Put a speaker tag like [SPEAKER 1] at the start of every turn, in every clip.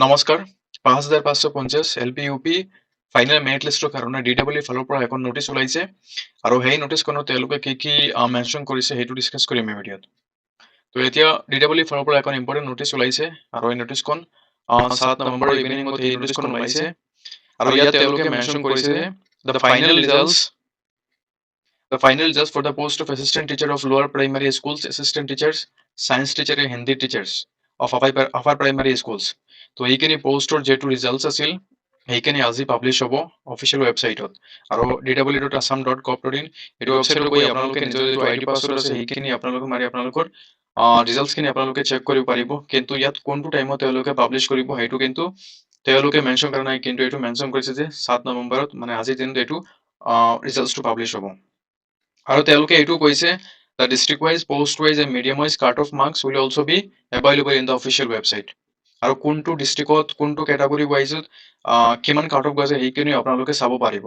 [SPEAKER 1] নমস্কাৰ ৫৫৫০ LP UP final merit লিষ্টৰ কাৰণে DWE ফালৰ পৰা এখন নোটিছ ওলাইছে আৰু সেই নোটিছখনত তেওঁলোকে কি মেনশ্যন কৰিছে সেইটো ডিছকাছ কৰিম এই ভিডিঅ'ত। তো এতিয়া DWE ফালৰ পৰা এখন ইম্পৰ্টেণ্ট নোটিছ ওলাইছে আৰু এই নোটিছখন ৭ নৱেম্বৰৰ ইভিনিঙত এই নোটিছখন ওলাইছে আৰু ইয়াত তেওঁলোকে মেনশ্যন কৰিছে যে the final results for the post of assistant teacher of lower primary schools, assistant teachers, science teacher and Hindi teachers of upper primary schools. তো এইখিনি পোষ্টৰ যিহেতু ৰিজাল্টছ আছিল সেইখিনি আজি পাব্লিছ হ'ব অফিচিয়েল ৱেবছাইটত আৰু dw.assam.gov.in এইটো ৱেবছাইটত গৈ আপোনালোকে নিজৰ যিটো ID পাছৱৰ্ড আছে সেইখিনি আপোনালোকে মাৰি আপোনালোকৰ ৰিজাল্টছখিনি আপোনালোকে চেক কৰিব পাৰিব। কিন্তু ইয়াত কোনটো টাইমত তেওঁলোকে পাব্লিছ কৰিব সেইটো কিন্তু তেওঁলোকে মেনশ্যন কৰা নাই, কিন্তু এইটো মেনশ্যন কৰিছে যে ৭ নৱেম্বৰত মানে আজিৰ দিনটো এইটো ৰিজাল্টছটো পাব্লিছ হ'ব। আৰু তেওঁলোকে এইটো কৈছে the district wise, post wise and medium wise cut off marks will also' be available in the official website. আৰু কোনটো ডিষ্ট্ৰিক্টত কোনটো কেটাগৰী ৱাইজত কিমান কাট অফ গৈছে সেইখিনি আপোনালোকে চাব পাৰিব।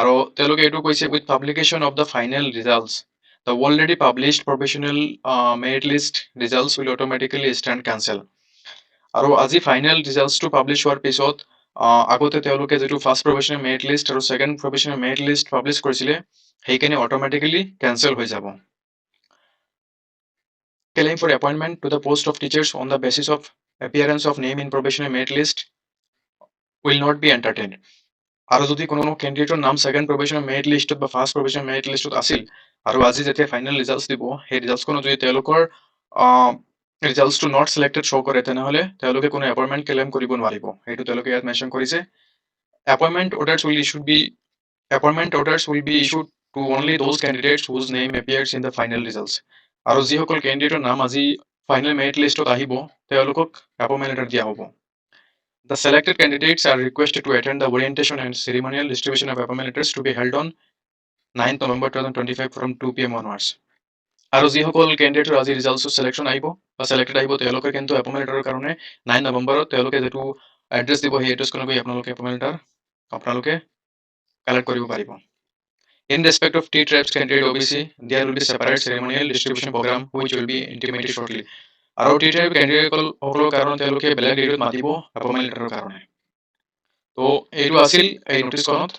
[SPEAKER 1] আৰু তেওঁলোকে এইটো কৈছে with publication of the final results the already published professional merit list results will automatically stand cancel. আৰু আজি ফাইনেল ৰিজাল্টছটো পাব্লিছ হোৱাৰ পিছত আগতে তেওঁলোকে যিটো ফাৰ্ষ্ট প্ৰফেশ্যনেল মেৰিট লিষ্ট আৰু second professional merit list publish কৰিছিলে সেইখিনি অট'মেটিকেলি কেঞ্চেল হৈ যাব। Claim for appointment to the post of teachers on the basis of appearance of name in provisional merit list will not be entertained. আৰু যদি কোনো কেণ্ডিডেটৰ নাম second প্ৰভিশ্যনেল merit লিষ্টত বা ফাৰ্ষ্ট প্ৰভিশ্যনেল মেৰিট লিষ্টত আছিল আৰু আজি যেতিয়া ফাইনেল ৰিজাল্টছ দিব সেই ৰিজাল্টছখনত যদি তেওঁলোকৰ ৰিজাল্টছটো নট ছিলেক্টেড শ্ব' কৰে তেনেহ'লে তেওঁলোকে কোনো এপইণ্টমেণ্ট ক্লেইম কৰিব নোৱাৰিব। সেইটো তেওঁলোকে ইয়াত মেনশ্যন কৰিছে। Appointment orders will be issued to only those candidates whose name appears in the final results. আৰু যিসকল কেণ্ডিডেটৰ নাম আজি ফাইনেল মেৰিট লিষ্টত আহিব তেওঁলোকক এপইণ্টমেণ্ট লেটাৰ দিয়া হ'ব। The selected candidates are requested to attend the orientation and ceremonial distribution of appointment letters to be held on 9th November 2025 from 2 PM onwards. আৰু যিসকল কেণ্ডিডেটৰ আজি ৰিজাল্টছৰ ছিলেকশ্যন আহিব বা ছিলেক্টেড আহিব তেওঁলোকে কিন্তু এপইণ্টমেণ্ট লেটাৰৰ কাৰণে 9 নৱেম্বৰত তেওঁলোকে যিটো এড্ৰেছ দিব সেই এড্ৰেছখনত গৈ আপোনালোকে এপইণ্টমেণ্ট লেটাৰ আপোনালোকে কালেক্ট কৰিব পাৰিব। In respect of T-Tribes candidate OBC, there will be separate ceremonial distribution program which will be intimated shortly. আৰু T-Tribe কেণ্ডিডেটসকলৰ কাৰণে তেওঁলোকে বেলেগ ডেটত মাতিব এপইণ্টমেণ্ট লেটাৰৰ কাৰণে। তো এইটো আছিল এই নোটিছখনত